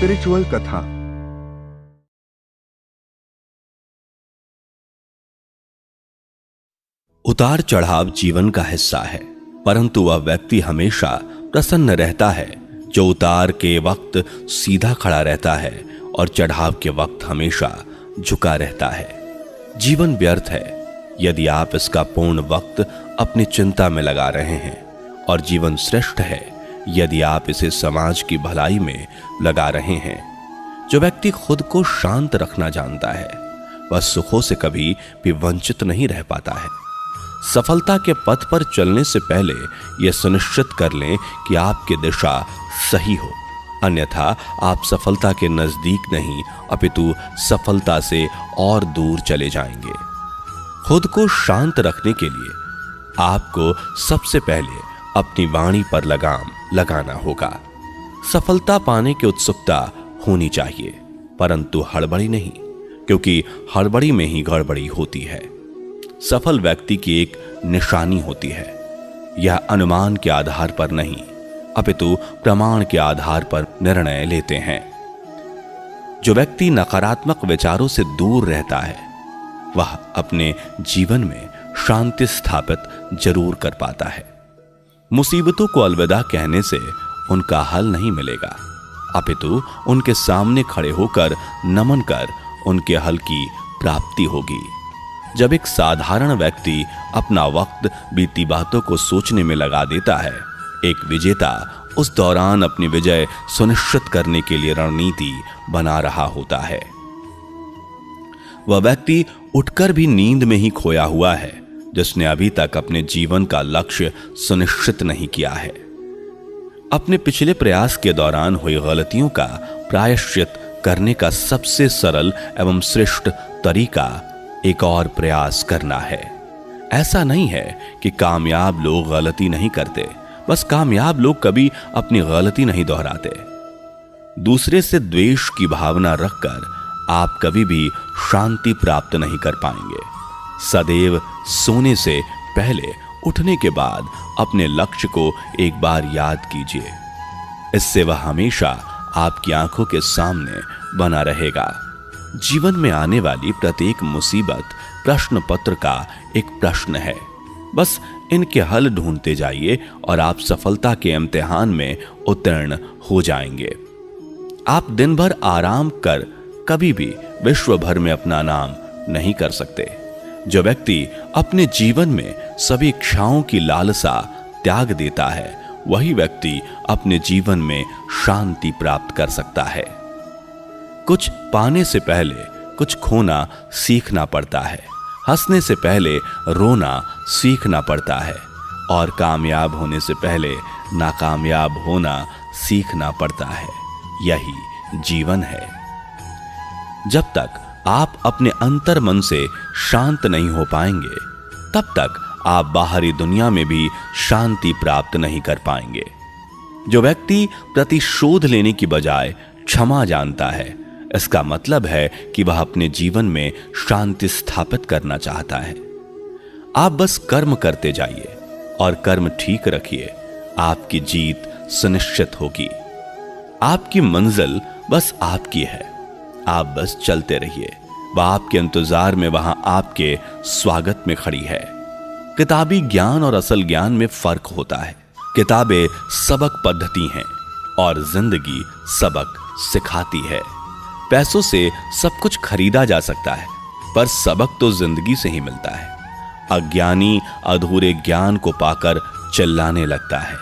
Spiritual कथा। उतार चढ़ाव जीवन का हिस्सा है, परंतु वह व्यक्ति हमेशा प्रसन्न रहता है जो उतार के वक्त सीधा खड़ा रहता है और चढ़ाव के वक्त हमेशा झुका रहता है। जीवन व्यर्थ है यदि आप इसका पूर्ण वक्त अपनी चिंता में लगा रहे हैं, और जीवन श्रेष्ठ है यदि आप इसे समाज की भलाई में लगा रहे हैं। जो व्यक्ति खुद को शांत रखना जानता है वह सुखों से कभी भी वंचित नहीं रह पाता है। सफलता के पथ पर चलने से पहले यह सुनिश्चित कर लें कि आपकी दिशा सही हो, अन्यथा आप सफलता के नजदीक नहीं अपितु सफलता से और दूर चले जाएंगे। खुद को शांत रखने के लिए आपको सबसे पहले अपनी वाणी पर लगाम लगाना होगा। सफलता पाने की उत्सुकता होनी चाहिए, परंतु हड़बड़ी नहीं, क्योंकि हड़बड़ी में ही गड़बड़ी होती है। सफल व्यक्ति की एक निशानी होती है, यह अनुमान के आधार पर नहीं अपितु प्रमाण के आधार पर निर्णय लेते हैं। जो व्यक्ति नकारात्मक विचारों से दूर रहता है वह अपने जीवन में शांति स्थापित जरूर कर पाता है। मुसीबतों को अलविदा कहने से उनका हल नहीं मिलेगा, अपितु उनके सामने खड़े होकर नमन कर उनके हल की प्राप्ति होगी। जब एक साधारण व्यक्ति अपना वक्त बीती बातों को सोचने में लगा देता है, एक विजेता उस दौरान अपनी विजय सुनिश्चित करने के लिए रणनीति बना रहा होता है। वह व्यक्ति उठकर भी नींद में ही खोया हुआ है जिसने अभी तक अपने जीवन का लक्ष्य सुनिश्चित नहीं किया है। अपने पिछले प्रयास के दौरान हुई गलतियों का प्रायश्चित करने का सबसे सरल एवं श्रेष्ठ तरीका एक और प्रयास करना है। ऐसा नहीं है कि कामयाब लोग गलती नहीं करते, बस कामयाब लोग कभी अपनी गलती नहीं दोहराते। दूसरे से द्वेष की भावना रखकर आप कभी भी शांति प्राप्त नहीं कर पाएंगे। सदैव सोने से पहले उठने के बाद अपने लक्ष्य को एक बार याद कीजिए, इससे वह हमेशा आपकी आंखों के सामने बना रहेगा। जीवन में आने वाली प्रत्येक मुसीबत प्रश्न पत्र का एक प्रश्न है, बस इनके हल ढूंढते जाइए और आप सफलता के इम्तिहान में उत्तीर्ण हो जाएंगे। आप दिन भर आराम कर कभी भी विश्व भर में अपना नाम नहीं कर सकते। जो व्यक्ति अपने जीवन में सभी इच्छाओं की लालसा त्याग देता है वही व्यक्ति अपने जीवन में शांति प्राप्त कर सकता है। कुछ पाने से पहले कुछ खोना सीखना पड़ता है, हंसने से पहले रोना सीखना पड़ता है, और कामयाब होने से पहले नाकामयाब होना सीखना पड़ता है। यही जीवन है। जब तक आप अपने अंतर मन से शांत नहीं हो पाएंगे तब तक आप बाहरी दुनिया में भी शांति प्राप्त नहीं कर पाएंगे। जो व्यक्ति प्रतिशोध लेने की बजाय क्षमा जानता है, इसका मतलब है कि वह अपने जीवन में शांति स्थापित करना चाहता है। आप बस कर्म करते जाइए और कर्म ठीक रखिए, आपकी जीत सुनिश्चित होगी। आपकी मंजिल बस आपकी है, आप बस चलते रहिए, वह आपके इंतजार में वहां आपके स्वागत में खड़ी है। किताबी ज्ञान और असल ज्ञान में फर्क होता है। किताबें सबक पद्धति हैं और जिंदगी सबक सिखाती है। पैसों से सब कुछ खरीदा जा सकता है, पर सबक तो जिंदगी से ही मिलता है। अज्ञानी अधूरे ज्ञान को पाकर चिल्लाने लगता है,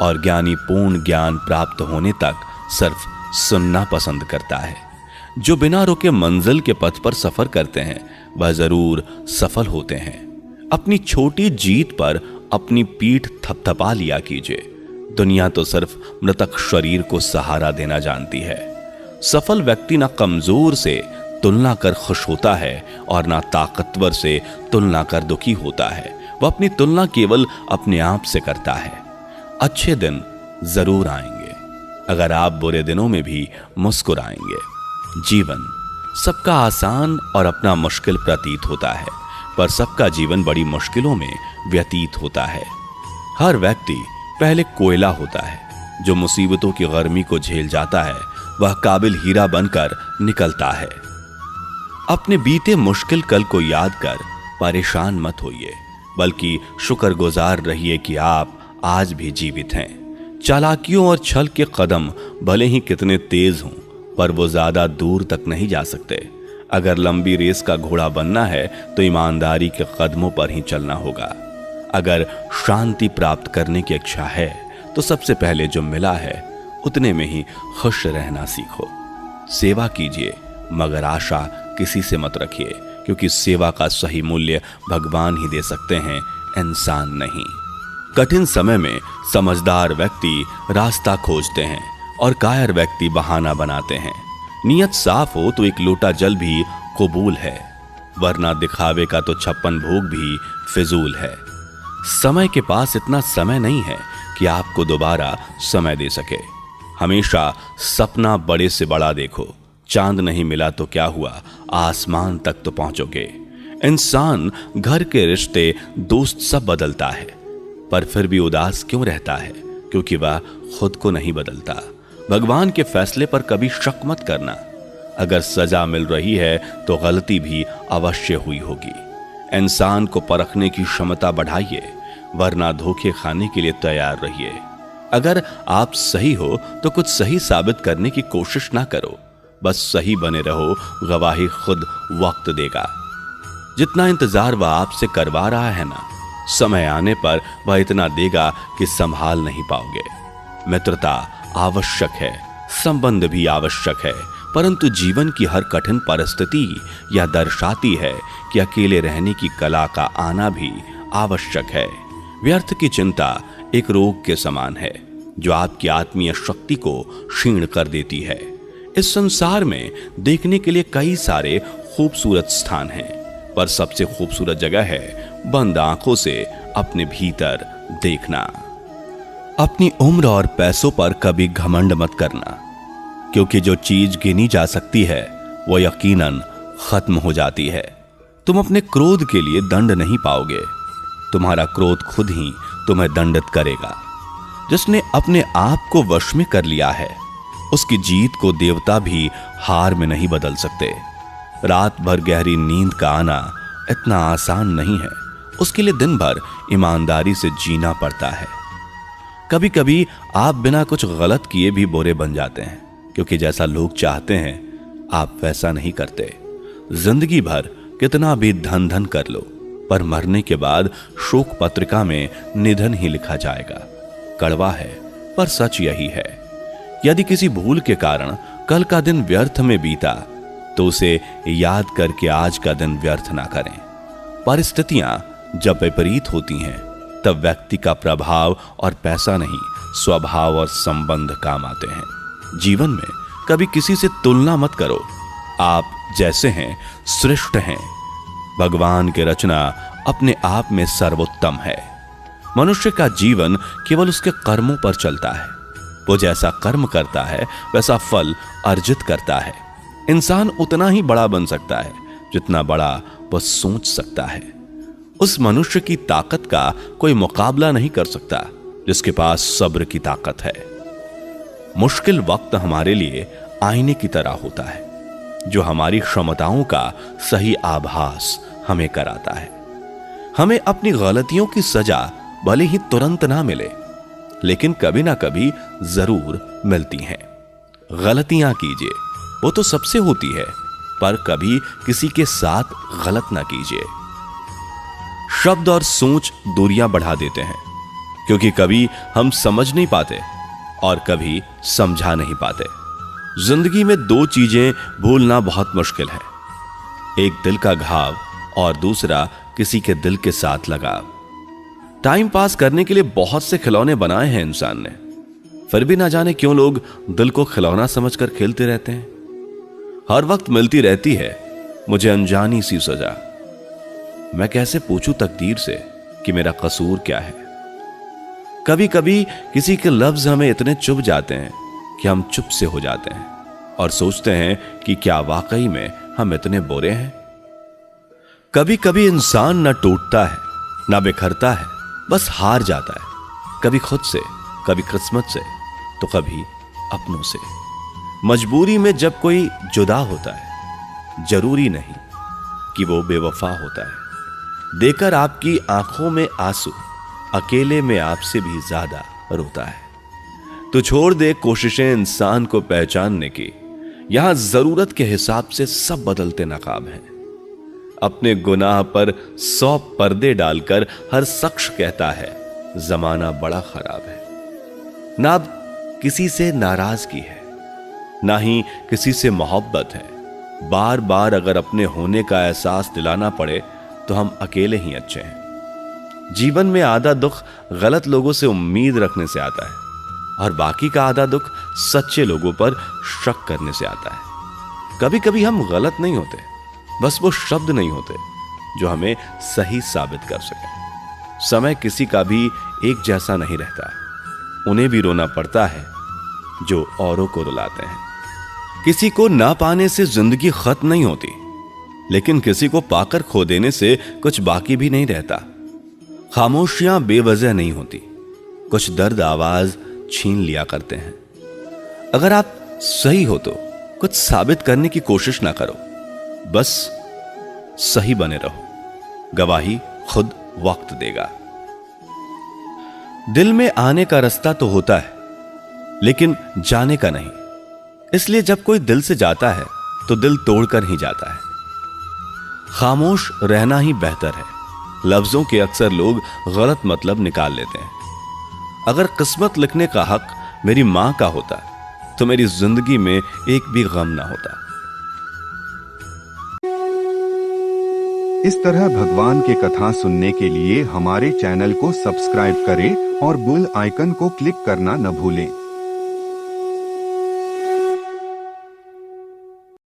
और ज्ञानी पूर्ण ज्ञान प्राप्त होने तक सिर्फ सुनना पसंद करता है। जो बिना रुके मंजिल के पथ पर सफर करते हैं वह जरूर सफल होते हैं। अपनी छोटी जीत पर अपनी पीठ थपथपा लिया कीजिए। दुनिया तो सिर्फ मृतक शरीर को सहारा देना जानती है। सफल व्यक्ति ना कमजोर से तुलना कर खुश होता है और ना ताकतवर से तुलना कर दुखी होता है। वह अपनी तुलना केवल अपने आप से करता है। अच्छे दिन जरूर आएंगे अगर आप बुरे दिनों में भी मुस्कुराएंगे। जीवन सबका आसान और अपना मुश्किल प्रतीत होता है, पर सबका जीवन बड़ी मुश्किलों में व्यतीत होता है। हर व्यक्ति पहले कोयला होता है जो मुसीबतों की गर्मी को झेल जाता है, वह काबिल हीरा बनकर निकलता है। अपने बीते मुश्किल कल को याद कर परेशान मत होइए, बल्कि शुक्रगुजार रहिए कि आप आज भी जीवित हैं। चालाकियों और छल के कदम भले ही कितने तेज हों, पर वो ज्यादा दूर तक नहीं जा सकते। अगर लंबी रेस का घोड़ा बनना है तो ईमानदारी के कदमों पर ही चलना होगा। अगर शांति प्राप्त करने की इच्छा है तो सबसे पहले जो मिला है उतने में ही खुश रहना सीखो। सेवा कीजिए, मगर आशा किसी से मत रखिए, क्योंकि सेवा का सही मूल्य भगवान ही दे सकते हैं, इंसान नहीं। कठिन समय में समझदार व्यक्ति रास्ता खोजते हैं और कायर व्यक्ति बहाना बनाते हैं। नियत साफ हो तो एक लोटा जल भी कबूल है, वरना दिखावे का तो 56 भोग भी फिजूल है। समय के पास इतना समय नहीं है कि आपको दोबारा समय दे सके। हमेशा सपना बड़े से बड़ा देखो। चांद नहीं मिला तो क्या हुआ, आसमान तक तो पहुंचोगे। इंसान, घर के रिश्ते, दोस्त सब बदलता है, पर फिर भी उदास क्यों रहता है? क्योंकि वह खुद को नहीं बदलता। भगवान के फैसले पर कभी शक मत करना। अगर सजा मिल रही है तो गलती भी अवश्य हुई होगी। इंसान को परखने की क्षमता बढ़ाइए, वरना धोखे खाने के लिए तैयार रहिए। अगर आप सही हो तो कुछ सही साबित करने की कोशिश ना करो, बस सही बने रहो। गवाही खुद वक्त देगा। जितना इंतजार वह आपसे करवा रहा है ना, समय आने पर वह इतना देगा कि संभाल नहीं पाओगे। मित्रता आवश्यक है, संबंध भी आवश्यक है, परंतु जीवन की हर कठिन परिस्थिति यह दर्शाती है कि अकेले रहने की कला का आना भी आवश्यक है। व्यर्थ की चिंता एक रोग के समान है, जो आपकी आत्मीय शक्ति को क्षीण कर देती है। इस संसार में देखने के लिए कई सारे खूबसूरत स्थान हैं, पर सबसे खूबसूरत जगह है बंद आंखों से अपने भीतर देखना। अपनी उम्र और पैसों पर कभी घमंड मत करना, क्योंकि जो चीज गिनी जा सकती है वो यकीनन खत्म हो जाती है। तुम अपने क्रोध के लिए दंड नहीं पाओगे, तुम्हारा क्रोध खुद ही तुम्हें दंडित करेगा। जिसने अपने आप को वश में कर लिया है, उसकी जीत को देवता भी हार में नहीं बदल सकते। रात भर गहरी नींद का आना इतना आसान नहीं है, उसके लिए दिन भर ईमानदारी से जीना पड़ता है। कभी कभी आप बिना कुछ गलत किए भी बुरे बन जाते हैं, क्योंकि जैसा लोग चाहते हैं आप वैसा नहीं करते। जिंदगी भर कितना भी धन धन कर लो, पर मरने के बाद शोक पत्रिका में निधन ही लिखा जाएगा। कड़वा है पर सच यही है। यदि किसी भूल के कारण कल का दिन व्यर्थ में बीता, तो उसे याद करके आज का दिन व्यर्थ ना करें। परिस्थितियां जब विपरीत होती हैं, तब व्यक्ति का प्रभाव और पैसा नहीं, स्वभाव और संबंध काम आते हैं। जीवन में कभी किसी से तुलना मत करो। आप जैसे हैं श्रेष्ठ हैं। भगवान की रचना अपने आप में सर्वोत्तम है। मनुष्य का जीवन केवल उसके कर्मों पर चलता है। वो जैसा कर्म करता है वैसा फल अर्जित करता है। इंसान उतना ही बड़ा बन सकता है जितना बड़ा वह सोच सकता है। उस मनुष्य की ताकत का कोई मुकाबला नहीं कर सकता जिसके पास सब्र की ताकत है। मुश्किल वक्त हमारे लिए आईने की तरह होता है, जो हमारी क्षमताओं का सही आभास हमें कराता है। हमें अपनी गलतियों की सजा भले ही तुरंत ना मिले, लेकिन कभी ना कभी जरूर मिलती हैं। गलतियां कीजिए, वो तो सबसे होती है, पर कभी किसी के साथ गलत ना कीजिए। शब्द और सोच दूरियां बढ़ा देते हैं, क्योंकि कभी हम समझ नहीं पाते और कभी समझा नहीं पाते। जिंदगी में दो चीजें भूलना बहुत मुश्किल है, एक दिल का घाव और दूसरा किसी के दिल के साथ लगाव। टाइम पास करने के लिए बहुत से खिलौने बनाए हैं इंसान ने, फिर भी ना जाने क्यों लोग दिल को खिलौना समझकर खेलते रहते हैं। हर वक्त मिलती रहती है मुझे अनजानी सी सजा। मैं कैसे पूछूं तकदीर से कि मेरा कसूर क्या है। कभी कभी किसी के लफ्ज हमें इतने चुभ जाते हैं कि हम चुप से हो जाते हैं और सोचते हैं कि क्या वाकई में हम इतने बुरे हैं। कभी कभी इंसान न टूटता है न बिखरता है, बस हार जाता है, कभी खुद से, कभी किस्मत से, तो कभी अपनों से। मजबूरी में जब कोई जुदा होता है, जरूरी नहीं कि वो बेवफा होता है। देकर आपकी आंखों में आंसू, अकेले में आपसे भी ज्यादा रोता है। तो छोड़ दे कोशिशें इंसान को पहचानने की, यहां जरूरत के हिसाब से सब बदलते नकाब हैं। अपने गुनाह पर 100 पर्दे डालकर हर शख्स कहता है जमाना बड़ा खराब है। ना अब किसी से नाराजगी है, ना ही किसी से मोहब्बत है। बार बार अगर अपने होने का एहसास दिलाना पड़े तो हम अकेले ही अच्छे हैं। जीवन में आधा दुख गलत लोगों से उम्मीद रखने से आता है और बाकी का आधा दुख सच्चे लोगों पर शक करने से आता है। कभी कभी हम गलत नहीं होते, बस वो शब्द नहीं होते जो हमें सही साबित कर सके। समय किसी का भी एक जैसा नहीं रहता, उन्हें भी रोना पड़ता है जो औरों को रुलाते हैं। किसी को ना पाने से जिंदगी खत्म नहीं होती, लेकिन किसी को पाकर खो देने से कुछ बाकी भी नहीं रहता। खामोशियां बेवजह नहीं होती, कुछ दर्द आवाज छीन लिया करते हैं। अगर आप सही हो तो कुछ साबित करने की कोशिश ना करो, बस सही बने रहो। गवाही खुद वक्त देगा। दिल में आने का रास्ता तो होता है, लेकिन जाने का नहीं। इसलिए जब कोई दिल से जाता है तो दिल तोड़कर ही जाता है। खामोश रहना ही बेहतर है। लफ्जों के अक्सर लोग गलत मतलब निकाल लेते हैं। अगर किस्मत लिखने का हक मेरी मां का होता तो मेरी जिंदगी में एक भी गम ना होता। इस तरह भगवान के कथा सुनने के लिए हमारे चैनल को सब्सक्राइब करें और बेल आइकन को क्लिक करना न भूलें।